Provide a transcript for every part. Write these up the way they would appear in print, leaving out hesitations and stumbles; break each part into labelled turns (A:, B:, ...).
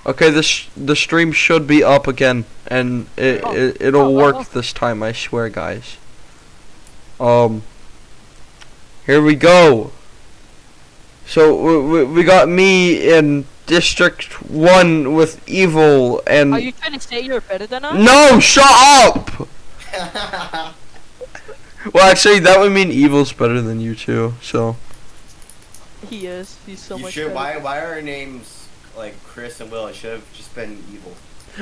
A: Okay, the stream should be up again, and it'll work this time. I swear, guys. Here we go. So we got me in District 1 with Evil and.
B: Are you trying to say you're better than us?
A: No, shut up. Well, actually, that would mean Evil's better than you two. So.
B: He is. He's so
C: You
B: much
C: should,
B: better.
C: why are our names like Chris and Will? It should have just been Evil.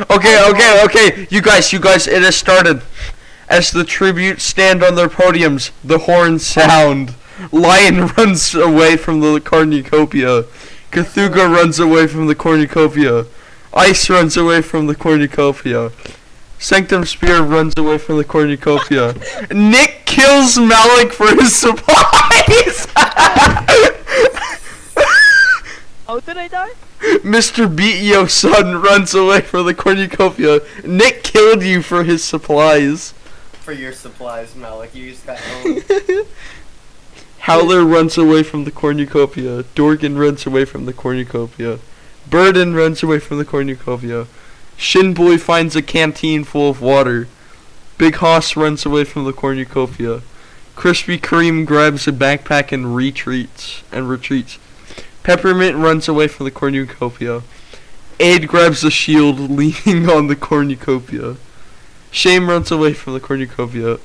A: Okay. You guys, it has started. As the tributes stand on their podiums, the horns sound. Lion runs away from the cornucopia. Cthulhu runs away from the cornucopia. Ice runs away from the cornucopia. Sanctum Spear runs away from the cornucopia. Nick kills Malik for his supplies!
B: How did I die?
A: Mr. Beat Yo Son runs away from the cornucopia. Nick killed you for his supplies.
C: For your supplies, Malik, you just got owned.
A: Howler runs away from the cornucopia. Dorgan runs away from the cornucopia. Burden runs away from the cornucopia. Shinboy finds a canteen full of water. Big Hoss runs away from the cornucopia. Krispy Kreme grabs a backpack and retreats. Peppermint runs away from the cornucopia. Aid grabs a shield leaning on the cornucopia. Shame runs away from the cornucopia.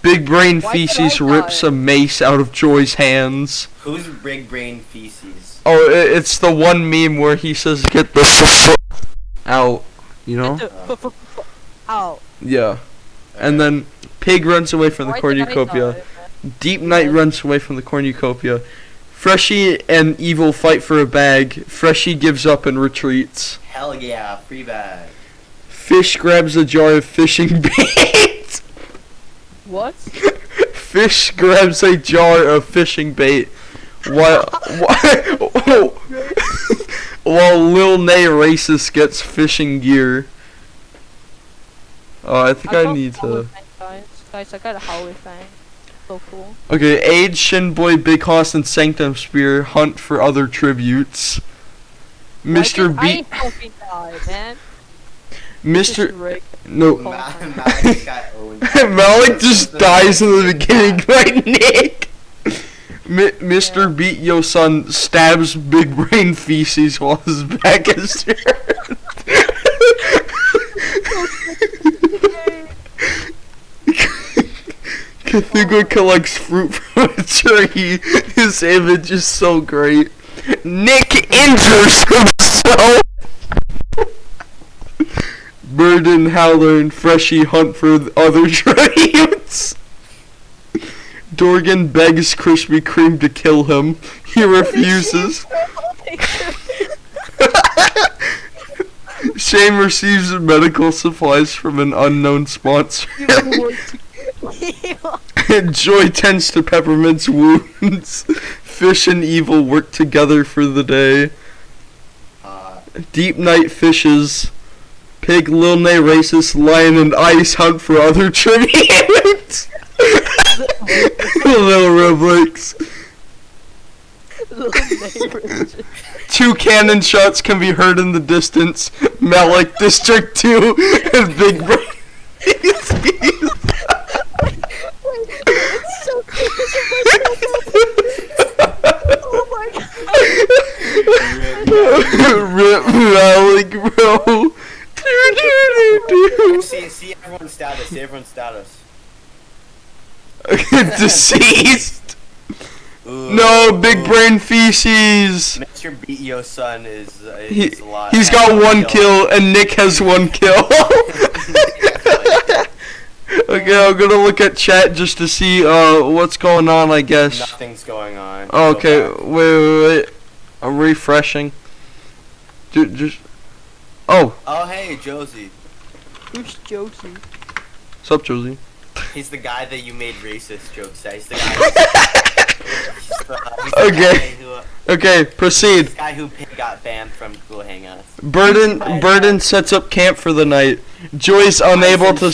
A: Big Brain Feces rips a mace out of Joy's hands.
C: Who's Big Brain Feces?
A: Oh, it's the one meme where he says, "Get the out," you know?
B: Out.
A: Yeah. And then Pig runs away from the cornucopia. Deep Night runs away from the cornucopia. Freshie and Evil fight for a bag. Freshie gives up and retreats.
C: Hell yeah, free bag.
A: Fish grabs a jar of fishing bait.
B: What?
A: Fish grabs a jar of fishing bait. While Lil Nay Racist gets fishing gear. I think I need to.
B: Guys, I got a Howler Fang. So cool.
A: Okay, Aid, Shinboy, Big Hoss, and Sanctum Spear hunt for other tributes. Mr.
B: I
A: B.
B: ain't helping die, man.
A: Mr. No.
C: Malik just got owned.
A: Malik just dies in the beginning, right, Nick? Mr. Beat Yo Son stabs Big Brain Feces while his back is turned. Cthulhu collects fruit from a tree. His image is so great. Nick injures himself. Burden, Howler, and Freshie hunt for the other tributes. Dorgan begs Krispy Kreme to kill him. He refuses. Shame receives medical supplies from an unknown sponsor. Joy tends to Peppermint's wounds. Fish and Evil work together for the day. Deep Night fishes. Pig, Lil Nay Racist, Lion, and Ice hunt for other tributes. Little Roblox. Two cannon shots can be heard in the distance. Malik, District 2, and Big Brain.
B: It's so cute. Oh my god.
A: Rip Malik, bro.
C: See everyone's status.
A: Deceased.
C: Ooh.
A: No, Big Brain Feces.
C: Mr. Beat Yo Son is alive.
A: He's got one kill, and Nick has one kill. Okay, I'm gonna look at chat just to see what's going on, I guess.
C: Nothing's going on.
A: Okay, wait. I'm refreshing. Just. Oh.
C: Oh, hey, Josie.
B: Who's Josie?
A: What's up, Josie?
C: He's the guy that you made racist jokes at. He's the guy.
A: Okay, proceed.
C: He's the guy who got banned from Google Hangouts.
A: Burden sets up camp for the night. Joy's unable to.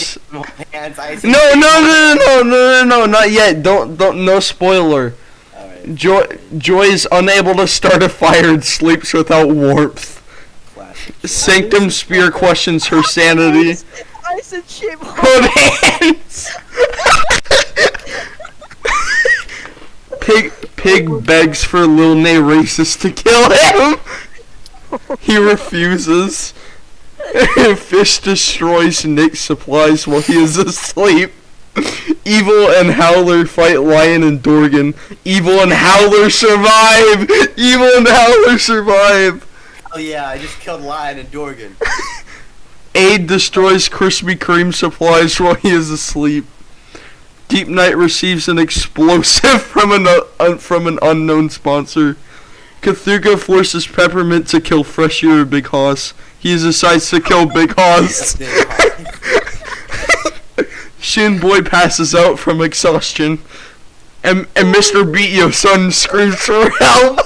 A: No, not yet. Don't, no spoiler.
C: Alright.
A: Joy is unable to start a fire and sleeps without warmth.
C: Classic.
A: Sanctum Spear questions her sanity.
B: Ice and shame.
A: Good hands. Pig begs for Lil Nay Racist to kill him. He refuses. Fish destroys Nick's supplies while he is asleep. Evil and Howler fight Lion and Dorgan. Evil and Howler survive! Evil and Howler survive!
C: Oh yeah, I just killed Lion and Dorgan.
A: Aid destroys Krispy Kreme supplies while he is asleep. Deep Knight receives an explosive from an unknown sponsor. Cthulhu forces Peppermint to kill Freshie or Big Hoss. He decides to kill Big Hoss. Shin Boy passes out from exhaustion. And Mr. Beat Yo Son screams for help.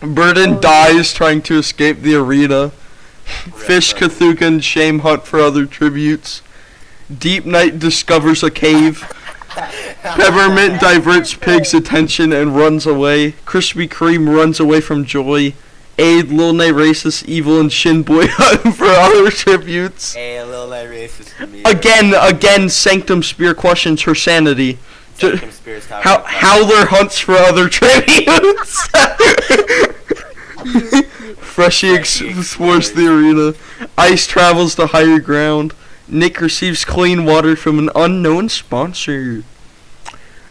A: Burden dies trying to escape the arena. Fish, Cthulhu, and Shame hunt for other tributes. Deep Knight discovers a cave. Peppermint diverts Pig's attention and runs away. Krispy Kreme runs away from Joy. Aid, Lil Nay Racist, Evil, and Shin Boy hunt for other tributes.
C: Hey, Lil Nay Racist for me.
A: Again, Sanctum Spear questions her sanity.
C: Sanctum Spear's
A: Howler hunts for other tributes. Freshie explores the arena. Ice travels to higher ground. Nick receives clean water from an unknown sponsor.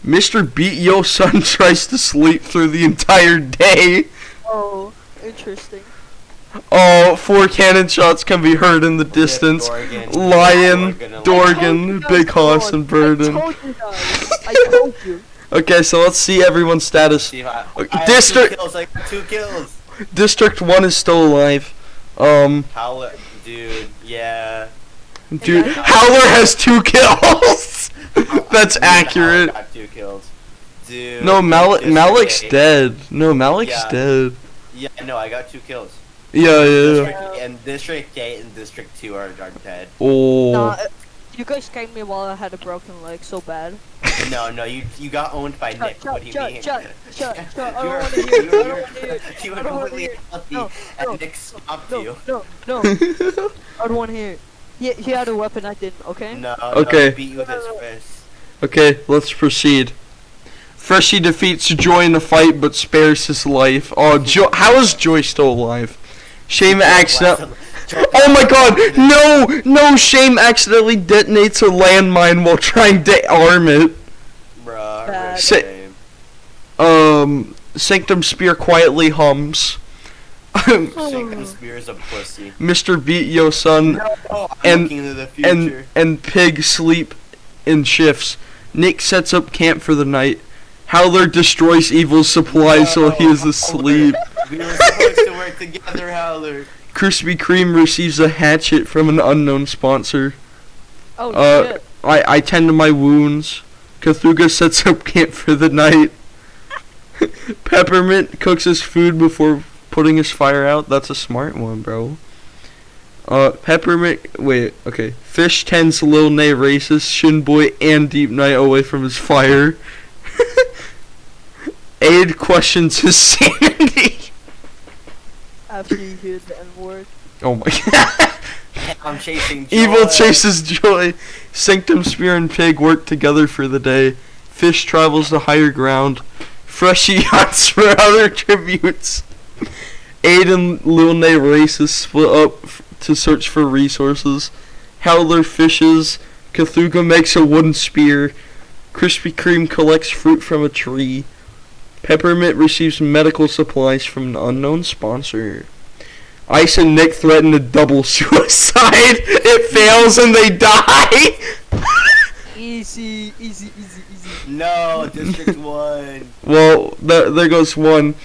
A: Mr. Beat Yo Son tries to sleep through the entire day.
B: Oh, interesting.
A: Oh, 4 cannon shots can be heard in the distance. Lion, Dorgan, Big Hoss, and Burden.
B: I told you guys. I told you.
A: Okay, so let's see everyone's status. District
C: 2 kills.
A: District 1 is still alive.
C: Howler, dude, yeah.
A: Dude, Howler has 2 kills. That's accurate.
C: Got 2 kills. Dude.
A: No, Malik's
C: District
A: dead. No, Malik's
C: Yeah.
A: dead.
C: Yeah, no, I got 2 kills.
A: Yeah.
C: District 8 and District 2 are dead.
A: Oh.
B: Nah, you guys came me while I had a broken leg so bad.
C: No, you got owned by Nick. What do you mean?
B: Shut. I don't
C: You were-
B: want to hear it. I don't want to hear it.
C: You
B: I
C: were
B: don't wanna
C: completely
B: hear it.
C: healthy,
B: No,
C: and
B: no,
C: Nick stopped
B: No,
C: you.
B: no. I don't want to hear it. He had a weapon, I didn't, okay?
C: No,
A: Okay.
C: no, he beat you with his fist.
A: Okay, let's proceed. Freshie defeats Joy in the fight, but spares his life. Oh, how is Joy still alive? Shame accident. Oh my God! No! Shame accidentally detonates a landmine while trying to arm it.
C: Bruh,
B: Bad.
C: shame.
A: Sanctum Spear quietly hums.
C: Sanctum Spear is a pussy.
A: Mr. Beat Yo Son
C: Oh, I'm
A: And-
C: looking into the future.
A: and Pig sleep in shifts. Nick sets up camp for the night. Howler destroys Evil's supplies while he is asleep.
C: We were supposed to work together, Howler.
A: Krispy Kreme receives a hatchet from an unknown sponsor.
B: Oh, shit.
A: I tend to my wounds. Cthulhu sets up camp for the night. Peppermint cooks his food before putting his fire out. That's a smart one, bro. Fish tends Lil Nay Racist, Shin Boy, and Deep Knight away from his fire. Aid questions his sanity.
B: After you hear the N-word.
A: Oh my God.
C: I'm chasing Joy.
A: Evil chases Joy. Sanctum Spear and Pig work together for the day. Fish travels to higher ground. Freshie hunts for other tributes. Aid and Lil Nay Racist split up to search for resources. Howler fishes. Cthulhu makes a wooden spear. Krispy Kreme collects fruit from a tree. Peppermint receives medical supplies from an unknown sponsor. Ice and Nick threaten a double suicide. It fails and they die.
B: Easy.
C: No, District 1.
A: Well, there goes one.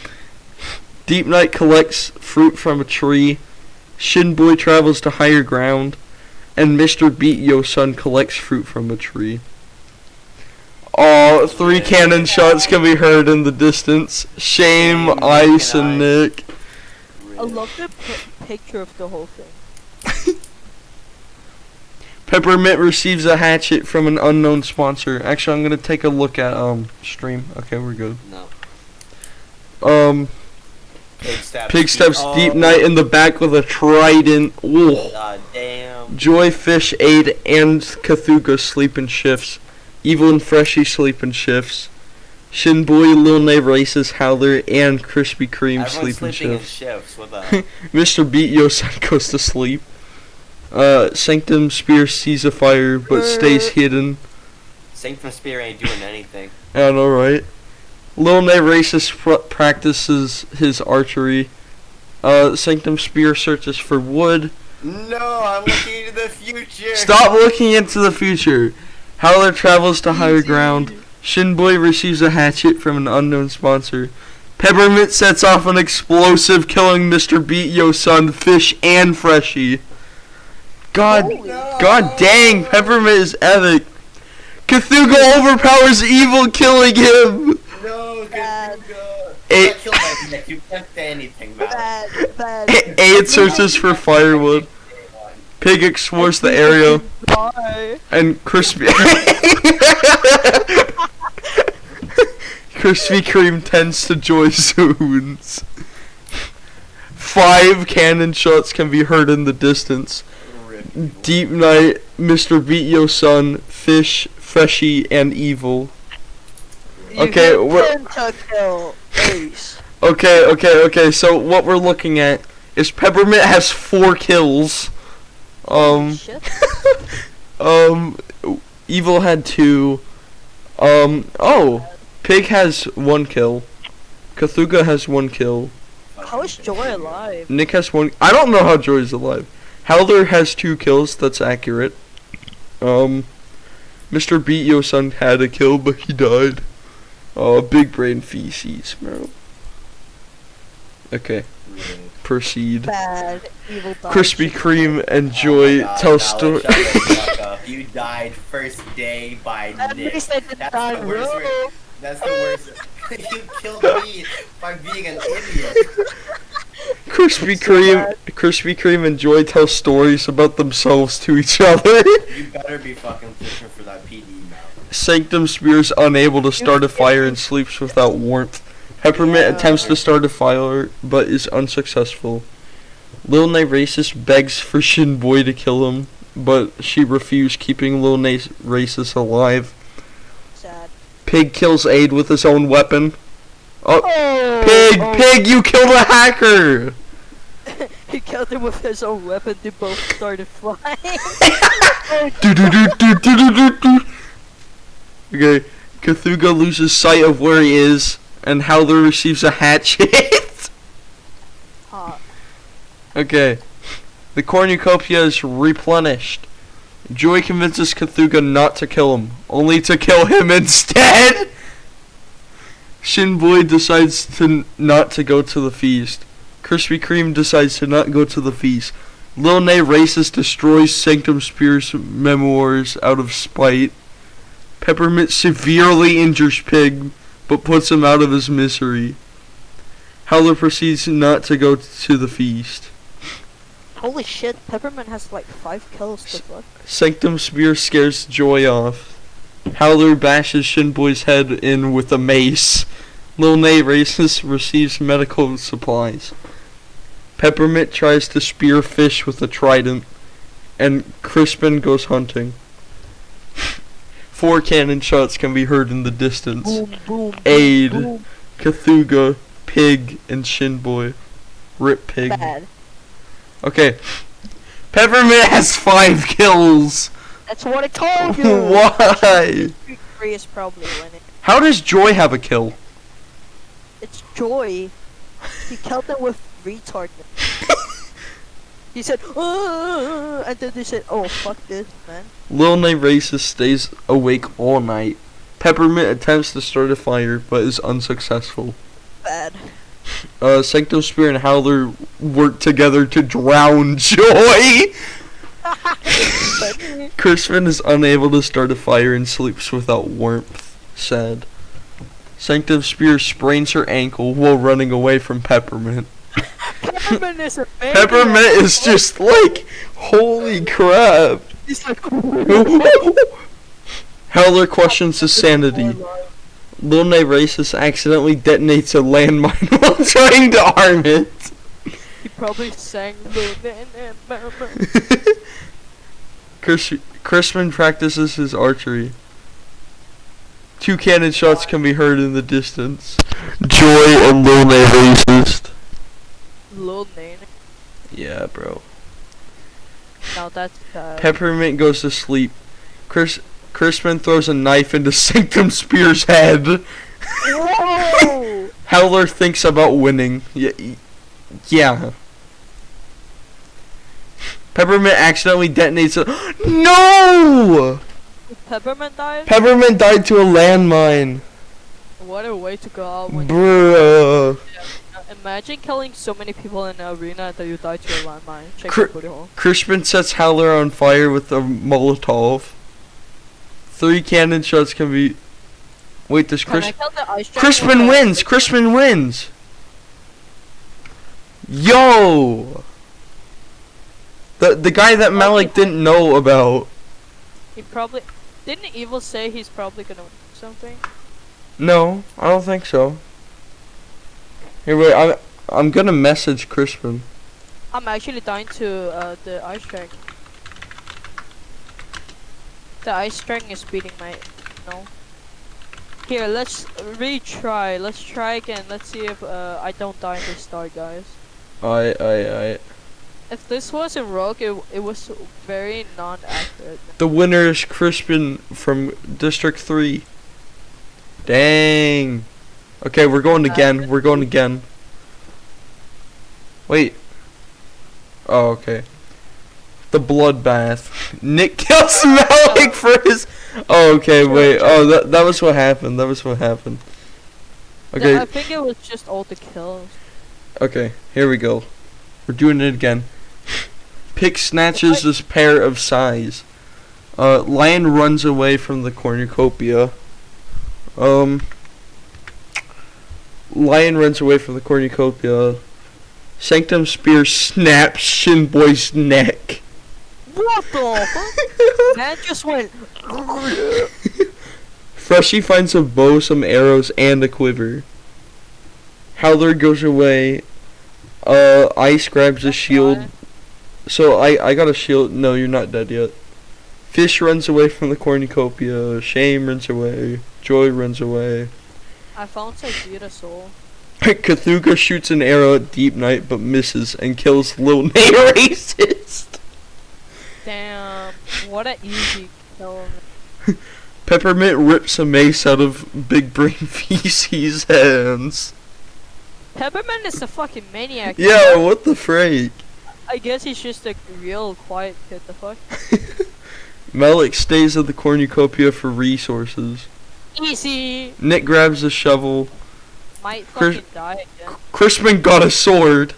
A: Deep Knight collects fruit from a tree. Shin Boy travels to higher ground. And Mr. Beat Yo Son collects fruit from a tree. Oh, 3 cannon shots can be heard in the distance. Shame, Ice, and Nick.
B: I love the picture of the whole thing.
A: Peppermint receives a hatchet from an unknown sponsor. Actually, I'm gonna take a look at stream. Okay, we're good.
C: No.
A: Pig steps deep night in the back with a trident. Ooh.
C: God damn.
A: Joy, Fish, Aid, and Cthulhu sleep in shifts. Evil and Freshy sleep in shifts. Shinboy, Lil Nay Races, Howler, and Krispy Kreme
C: Everyone's
A: sleep in
C: sleeping in
A: shifts.
C: shifts. What the?
A: Mr. Beat Yosan goes to sleep. Sanctum Spear sees a fire but stays hidden.
C: Sanctum Spear ain't doing anything.
A: I know, right? Lil Nay Races practices his archery. Sanctum Spear searches for wood.
C: No, I'm looking into the future.
A: Stop looking into the future. Howler travels to higher ground. Shinboy receives a hatchet from an unknown sponsor. Peppermint sets off an explosive, killing Mr. Beat Yosan, Fish, and Freshy. God dang, Peppermint is epic. Cthulhu overpowers Evil, killing him.
C: No,
B: Bad.
C: I killed my neck. You can't say anything, man.
B: Bad.
A: Aid searches for firewood. Pig explores the area.
B: Bye.
A: And Krispy Krispy Kreme tends to Joy's wounds. 5 cannon shots can be heard in the distance. Deep night, Mr. Beat Yosan, Fish, Freshy, and Evil. Okay, okay, so what we're looking at is Peppermint has 4 kills.
B: Shit.
A: Evil had 2. Pig has 1 kill. Cthulhu has 1 kill.
B: How is Joy alive?
A: Nick has 1. I don't know how Joy's alive. Howler has 2 kills. That's accurate. Mr. Beat Yosan had a kill, but he died. Big brain feces, bro. Okay. Proceed.
B: Bad. Evil dog.
A: Krispy Kreme and Joy tell stories.
C: You died first day by
B: At
C: Nick.
B: least I didn't
C: That's
B: die,
C: the worst
B: bro.
C: way. That's the worst. You killed me by being an idiot.
A: Krispy Kreme and Joy tell stories about themselves to each other.
C: You better be fucking pushing for that PD now.
A: Sanctum Spear's unable to start a fire and sleeps without warmth. Peppermint attempts to start a fire, but is unsuccessful. Lil Nay Races begs for Shinboy to kill him, but she refused, keeping Lil Nay Races alive.
B: Sad.
A: Pig kills Aid with his own weapon.
B: Oh,
A: Pig, you killed a hacker!
B: He killed him with his own weapon. They both started flying.
A: Okay, Cthulhu loses sight of where he is, and Howler receives a hatchet. Okay, the cornucopia is replenished. Joy convinces Cthulhu not to kill him, only to kill him instead. Shinboy decides not to go to the feast. Krispy Kreme decides to not go to the feast. Lil Nay Races destroys Sanctum Spear's memoirs out of spite. Peppermint severely injures Pig, but puts him out of his misery. Howler proceeds not to go to the feast.
B: Holy shit, Peppermint has like 5 kills to fuck.
A: Sanctum Spear scares Joy off. Howler bashes Shinboy's head in with a mace. Lil Nay Races receives medical supplies. Peppermint tries to spear Fish with a trident, and Crispin goes hunting. 4 cannon shots can be heard in the distance.
B: Boom, boom,
A: Aid,
B: boom.
A: Cthulhu, Pig, and Shinboy. Rip Pig.
B: Bad.
A: Okay. Peppermint has 5 kills.
B: That's what I told you.
A: Why?
B: 3 is probably winning.
A: How does Joy have a kill?
B: It's Joy. He killed them with retard. He said, and then they said, oh, fuck this, man.
A: Lil Nay Races stays awake all night. Peppermint attempts to start a fire, but is unsuccessful.
B: Bad.
A: Sanctum Spear and Howler work together to drown Joy! Crispin is unable to start a fire and sleeps without warmth. Sad. Sanctum Spear sprains her ankle while running away from Peppermint.
B: Peppermint is a baby.
A: Peppermint is just like, holy crap.
B: He's like,
A: Howler questions his sanity. Lil Nay Racist accidentally detonates a landmine while trying to arm it.
B: He probably sang
A: Crispin practices his archery. 2 cannon shots can be heard in the distance. Joy and Lil Nay Racist.
B: Lil Nane.
A: Yeah, bro.
B: Now that's
A: Peppermint goes to sleep. Crispin throws a knife into Sanctum Spear's head.
B: Whoa!
A: Howler thinks about winning. Yeah. Peppermint accidentally detonates a— No!
B: Peppermint died?
A: Peppermint died to a landmine.
B: What a way to go out when
A: Bruh.
B: imagine killing so many people in the arena that you die to a landmine. Check
A: Cri-
B: the booty hole.
A: Crispin sets Howler on fire with a Molotov. 3 cannon shots can be— Wait, does
B: Can I kill the ice dragon
A: Crispin
B: with
A: wins! Crispin wins! Yo! The guy that Malik didn't know about.
B: He probably didn't Evil say he's probably gonna win something.
A: No, I don't think so. Here, wait, I'm gonna message Crispin.
B: I'm actually dying to the ice dragon. The ice dragon is beating my no. Here, let's retry. Let's try again. Let's see if I don't die in this start, guys.
A: I.
B: If this was in Rogue, it was very non-accurate.
A: The winner is Crispin from District 3. Dang. Okay, we're going again. We're going again. Wait. Oh, okay. The bloodbath. Nick kills Malik for his— Oh, okay, wait. Oh, that was what happened. That was what happened. Okay.
B: Yeah, I think it was just all the kills.
A: Okay, here we go. We're doing it again. Pick snatches this pair of size. Lion runs away from the cornucopia. Lion runs away from the cornucopia. Sanctum Spear snaps Shinboy's neck.
B: What the fuck? Man just went.
A: Freshie finds a bow, some arrows, and a quiver. Howler goes away. Ice grabs a shield. So I got a shield. No, you're not dead yet. Fish runs away from the cornucopia. Shame runs away. Joy runs away.
B: I found Sagira soul.
A: Cthulhu shoots an arrow at Deep Night but misses and kills Lil Nay Racist.
B: Damn, what a easy kill.
A: Peppermint rips a mace out of Big Brain Feces' hands.
B: Peppermint is a fucking maniac.
A: Yeah, what the freak?
B: I guess he's just a real quiet kid, the fuck?
A: Malik stays at the cornucopia for resources.
B: Easy!
A: Nick grabs a shovel.
B: Might fucking die again.
A: Crispin got a sword.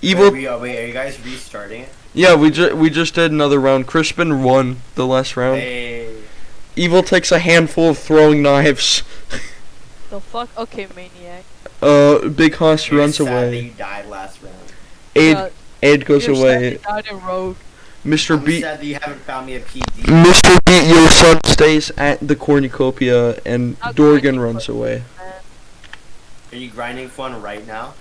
A: Evil.
C: Wait, are you guys restarting it?
A: Yeah, we just did another round. Crispin won the last round.
C: Hey.
A: Evil takes a handful of throwing knives.
B: The fuck? Okay, maniac.
A: Big Hoss
C: You're
A: runs
C: sad that
A: away.
C: you died last round.
A: Aid goes
B: You're
A: away.
B: sad you died in Rogue.
A: Mr.
C: I'm
A: Beat.
C: sad that you haven't found me a PD.
A: Mr. Beat Your Son stays at the cornucopia and
B: Not
A: Dorgan
B: grinding
A: runs
B: for-
A: away.
C: Are you grinding fun right now?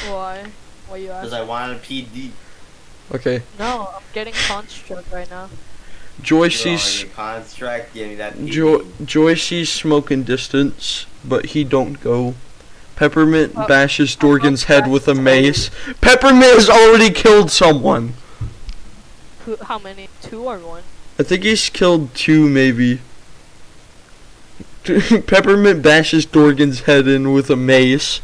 B: Why? Why you
C: Because
B: asking?
C: I wanted a PD.
A: Okay.
B: No, I'm getting construct right now.
A: Joy
C: You're
A: sees
C: on your construct, give me that PD.
A: Joy sees smoke in distance, but he don't go. Peppermint
B: Oh,
A: bashes
B: I'm
A: Dorgan's
B: not
A: head with a
B: back.
A: mace. Peppermint has already killed someone.
B: How many? 2 or 1?
A: I think he's killed 2 maybe. Peppermint bashes Dorgan's head in with a mace.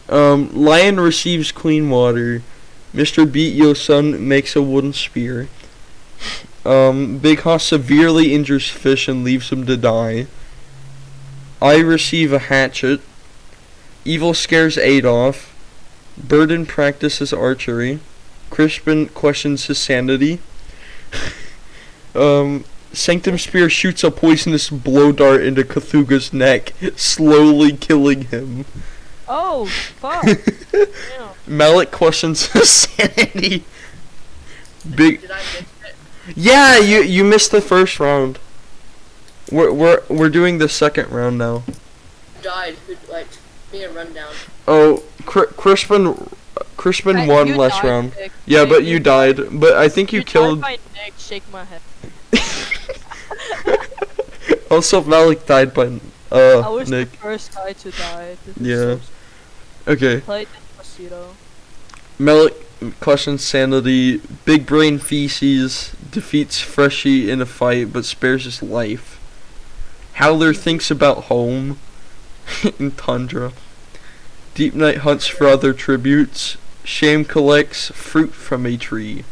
A: Lion receives clean water. Mr. Beat Yo Son makes a wooden spear. Big Hoss severely injures Fish and leaves him to die. I receive a hatchet. Evil scares Adolf. Burden practices archery. Crispin questions his sanity. Sanctum Spear shoots a poisonous blow dart into Cthulhu's neck, slowly killing him.
B: Oh, fuck. Damn.
A: Malik questions his sanity. Big
B: Did I miss it?
A: Yeah, you missed the first round. We're doing the second round now.
D: Died. Who like me a rundown?
A: Oh, Crispin
B: Hey,
A: won
B: you
A: last
B: died,
A: round.
B: Nick.
A: Yeah,
B: Hey,
A: but you died. But I think you killed.
B: died by Nick. Shake my head.
A: Also, Malik died by
B: I was
A: Nick.
B: the first guy to die. This is
A: Yeah.
B: so
A: Okay.
B: Play Despacito.
A: Malik questions sanity. Big brain feces defeats Freshie in a fight, but spares his life. Howler thinks about home in Tundra. Deep Night hunts for other tributes. Shame collects fruit from a tree.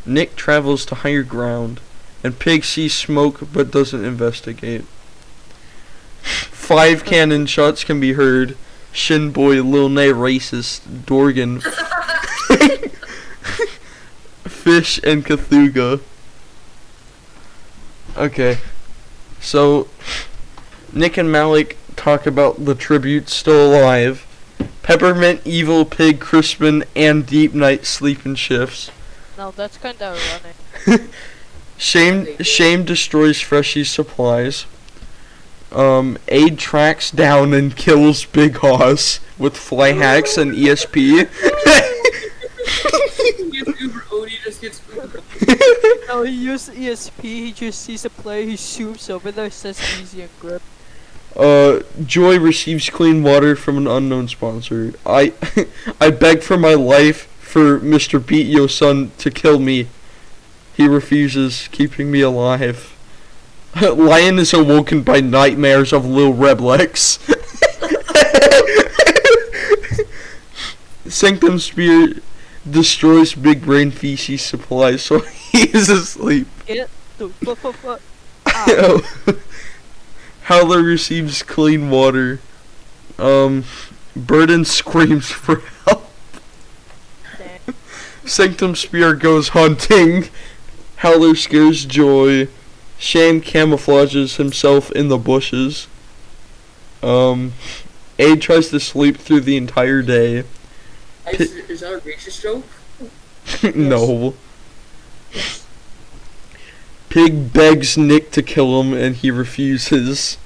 A: Nick travels to higher ground. And Pig sees smoke but doesn't investigate. 5 cannon shots can be heard. Shin Boy, Lil Nay racist, Dorgan, Fish, and Cthulhu. Okay. So, Nick and Malik talk about the tributes still alive. Peppermint, Evil, Pig, Crispin, and Deep Night sleep in shifts.
B: No, that's kinda ironic.
A: Shame destroys Freshie's supplies. Aid tracks down and kills Big Hoss with fly hacks and ESP.
D: Uber Odie just gets Uber.
B: No, he used ESP, he just sees a player, he zooms over there, says easy and grip.
A: Joy receives clean water from an unknown sponsor. I begged for my life for Mr. Beat Yo Son to kill me. He refuses, keeping me alive. Lion is awoken by nightmares of Lil Reblex. Sanctum Spear destroys Big Brain feces supplies, so he is asleep.
B: Get the fuck. Ah,
A: Howler receives clean water. Burden screams for help.
B: damn.
A: Sanctum Spear goes hunting. Howler scares Joy. Shame camouflages himself in the bushes. Aid tries to sleep through the entire day.
D: Is that a racist joke?
A: No. Pig begs Nick to kill him and he refuses.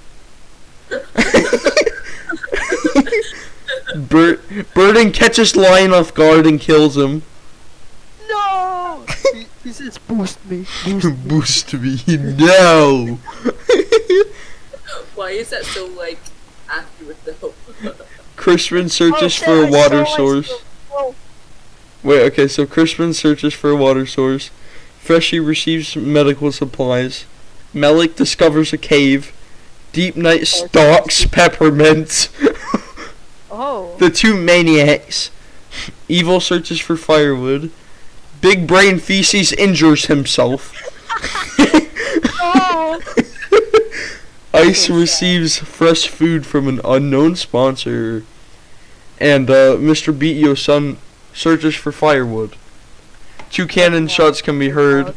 A: Burden catches Lion off guard and kills him.
B: No! He says boost me.
A: Boost me. No.
D: Why is that so like accurate though?
A: Crispin searches
B: Oh,
A: for a
B: shit, I
A: water
B: saw
A: source.
B: Oh,
A: Wait, okay, so Crispin searches for a water source. Freshie receives medical supplies. Malik discovers a cave. Deep Night stalks Peppermint.
B: oh.
A: The two maniacs. Evil searches for firewood. Big Brain feces injures himself.
B: No!
A: Ice receives fresh food from an unknown sponsor. And Mr. Beat Yo Son searches for firewood. 2 cannon shots can be heard.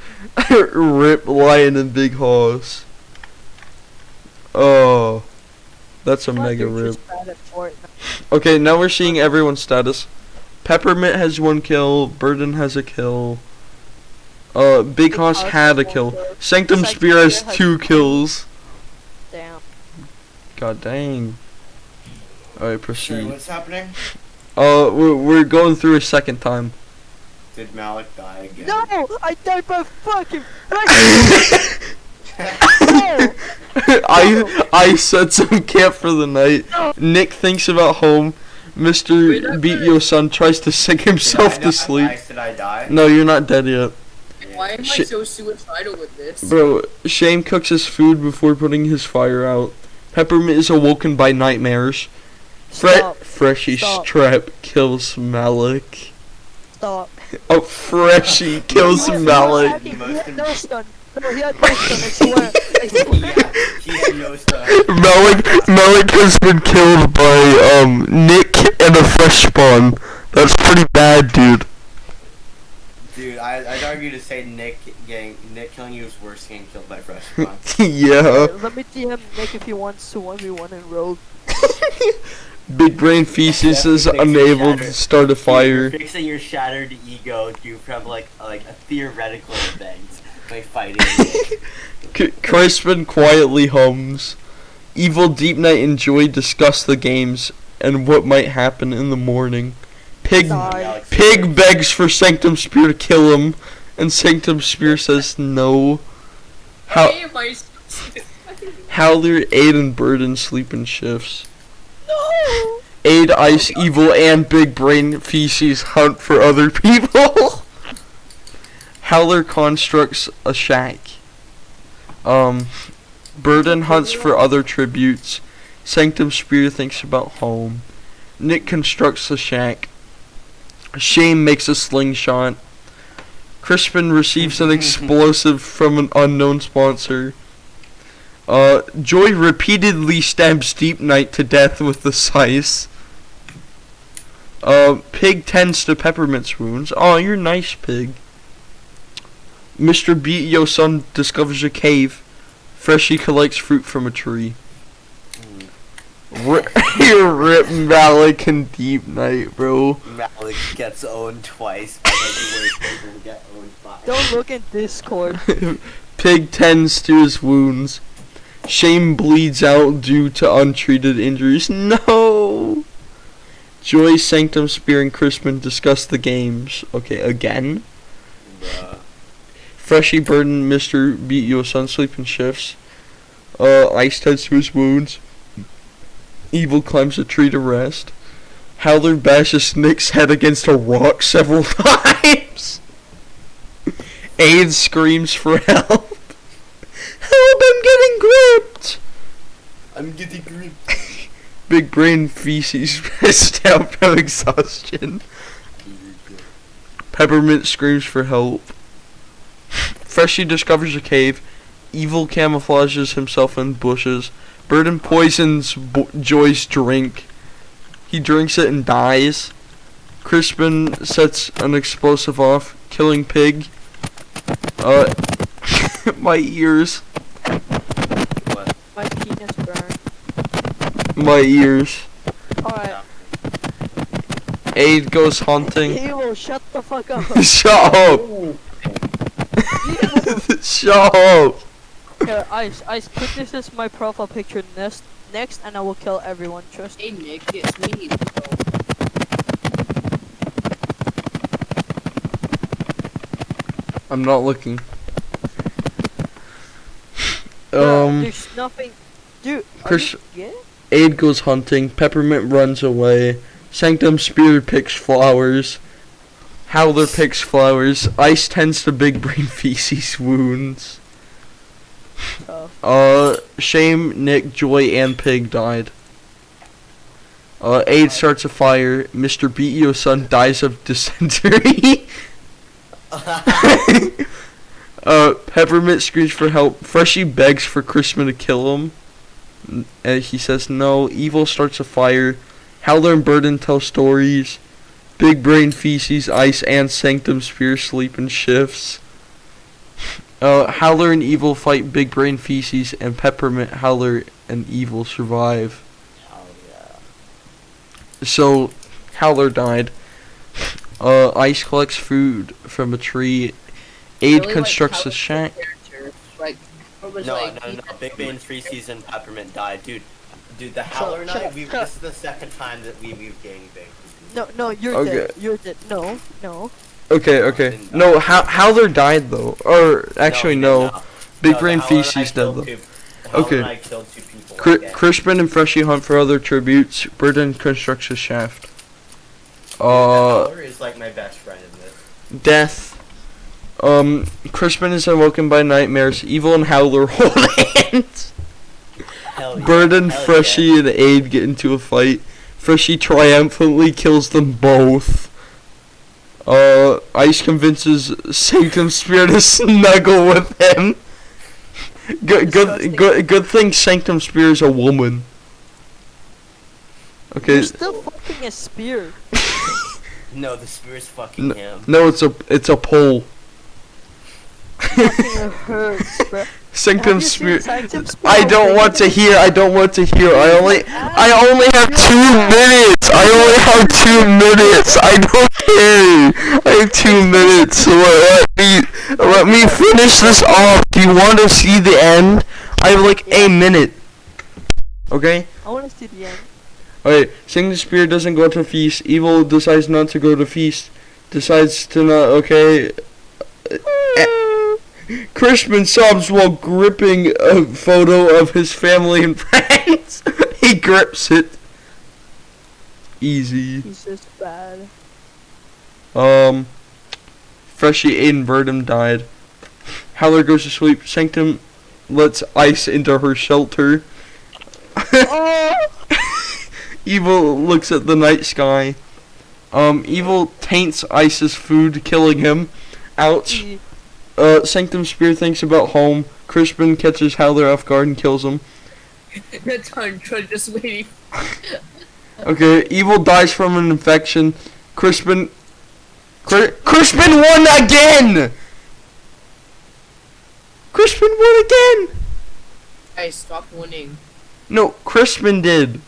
A: Rip Lion and Big Hoss. Oh, that's a mega
B: You're
A: rip.
B: just bad at Fortnite.
A: Okay, now we're seeing everyone's status. Peppermint has 1 kill. Burden has a kill. Big Hoss had a kill. Sanctum Spear has 2 kills.
B: Damn.
A: God dang. Alright,
C: Sorry,
A: proceed.
C: what's happening?
A: We're going through a second time.
C: Did Malik die again?
B: No! I died by fucking. No!
A: I set some camp for the night. Nick thinks about home. Mr. Beat Yo Son tries to sink himself to sleep.
C: Did I die?
A: No, you're not dead yet.
D: Why am I
A: Shit.
D: so suicidal with this?
A: Bro, Shame cooks his food before putting his fire out. Peppermint is awoken by nightmares.
B: Stop.
A: Freshie
B: Stop.
A: Strap kills Malik.
B: Stop.
A: Oh, Freshie kills Malik.
B: He had no stun. No, he had no stun, I swear. I swear.
C: Yeah, he had no stuff.
A: Malik has been killed by Nick and a fresh spawn. That's pretty bad, dude.
C: Dude, I'd argue to say Nick killing you is worse than getting killed by Fresh Spawn.
A: Yeah.
B: Let me DM Nick if he wants to 1v1 in Rogue.
A: Big Brain Feces is unable to start a
C: You're
A: fire.
C: fixing your shattered ego due from like a theoretical event. by fighting Nick.
A: Crispin quietly hums. Evil, Deep Knight, and Joy discuss the games and what might happen in the morning. Pig
B: Die.
A: Pig begs for Sanctum Spear to kill him, and Sanctum Spear says no. How
D: Why am I so
A: Howler, Aid, and Burden sleep in shifts.
B: No!
A: Aid, Ice, Evil, and Big Brain Feces hunt for other people. Howler constructs a shack. Burden hunts for other tributes. Sanctum Spear thinks about home. Nick constructs a shack. Shame makes a slingshot. Crispin receives an explosive from an unknown sponsor. Joy repeatedly stabs Deep Knight to death with the scythe. Pig tends to Peppermint's wounds. Oh, you're nice, Pig. Mr. Beat Yo Son discovers a cave. Freshie collects fruit from a tree. Rip Malik and Deep Knight, bro.
C: Malik gets owned twice by the worst people to get owned by.
B: Don't look at Discord.
A: Pig tends to his wounds. Shame bleeds out due to untreated injuries. No! Joy, Sanctum Spear, and Crispin discuss the games. Okay, again?
C: Bruh.
A: Freshie, Burden, Mr. Beat Yo Son sleep in shifts. Ice tends to his wounds. Evil climbs a tree to rest. Howler bashes Nick's head against a rock several times. Aid screams for help. Help, I'm getting gripped!
C: I'm getting gripped.
A: Big Brain Feces passed out from exhaustion. Peppermint screams for help. Freshie discovers a cave. Evil camouflages himself in bushes. Burden poisons Joy's drink. He drinks it and dies. Crispin sets an explosive off, killing Pig. My ears.
C: What?
B: My penis burned.
A: My ears.
B: Alright.
A: Aid goes hunting.
B: Evil, shut the fuck up.
A: Shut up! Shut up!
B: Here, Ice, put this as my profile picture next, and I will kill everyone. Trust me.
D: Hey Nick, it's me.
A: I'm not looking.
B: There's nothing. Dude,
A: Chris-
B: are you gay?
A: Aid goes hunting. Peppermint runs away. Sanctum Spear picks flowers. Howler picks flowers. Ice tends to Big Brain Feces wounds. Shame, Nick, Joy, and Pig died. Aid starts a fire. Mr. Beat Yo Son dies of dysentery. Peppermint screams for help. Freshie begs for Crispin to kill him. And he says no. Evil starts a fire. Howler and Burden tell stories. Big Brain Feces, Ice, and Sanctum Spear sleep in shifts. Howler and Evil fight Big Brain Feces, and Peppermint, Howler, and Evil survive.
C: Hell yeah.
A: So, Howler died. Ice collects food from a tree. Aid constructs a shack.
D: Like, what was
C: No,
D: like,
C: no. Big Bane, Freezies, and Peppermint died. Dude, the Howler
B: shut
C: Knight,
B: up,
C: this
B: shut
C: is the second time that we've gangbanged.
B: No, you're
A: Okay.
B: dead. You're dead. No.
A: Okay. No, Howler died though. Or, actually, no. Big Brain
C: the Howler and I
A: Feces
C: killed
A: dead
C: two-
A: though.
C: the Howler
A: Okay.
C: and I killed two people. again.
A: Crispin and Freshie hunt for other tributes. Burden constructs a shaft.
C: The Howler is like my best friend in this.
A: Death. Crispin is awoken by nightmares. Evil and Howler hold hands.
C: Hell yeah.
A: Burden,
C: hell
A: Freshie,
C: yeah.
A: and Aid get into a fight. Freshie triumphantly kills them both. Ice convinces Sanctum Spear to snuggle with him. Good thing Sanctum Spear is a woman. Okay.
B: You're still fucking a spear.
C: No, the spear's fucking him.
A: No, it's a pole.
B: Fucking hurts, bro.
A: Sanctum
B: Have you seen
A: Spear.
B: Sanctum Spear?
A: I don't want to hear. I only have 2 minutes. I don't care. I have 2 minutes. So Let me finish this off. Do you want to see the end? I have like a minute. Okay?
B: I want to see the end.
A: Alright, Sanctum Spear doesn't go to feast. Evil decides not to go to feast. Decides to not, okay. Crispin sobs while gripping a photo of his family and friends. He grips it. Easy.
B: He's just bad.
A: Freshie Aiden Verdum died. Howler goes to sleep. Sanctum lets ice into her shelter.
B: Oh!
A: Evil looks at the night sky. Evil taints Ice's food, killing him. Ouch. Sanctum Spear thinks about home. Crispin catches Howler off guard and kills him.
D: That's just waiting.
A: Okay, Evil dies from an infection. Crispin won again! Crispin won again!
D: Guys, stop winning.
A: No, Crispin did.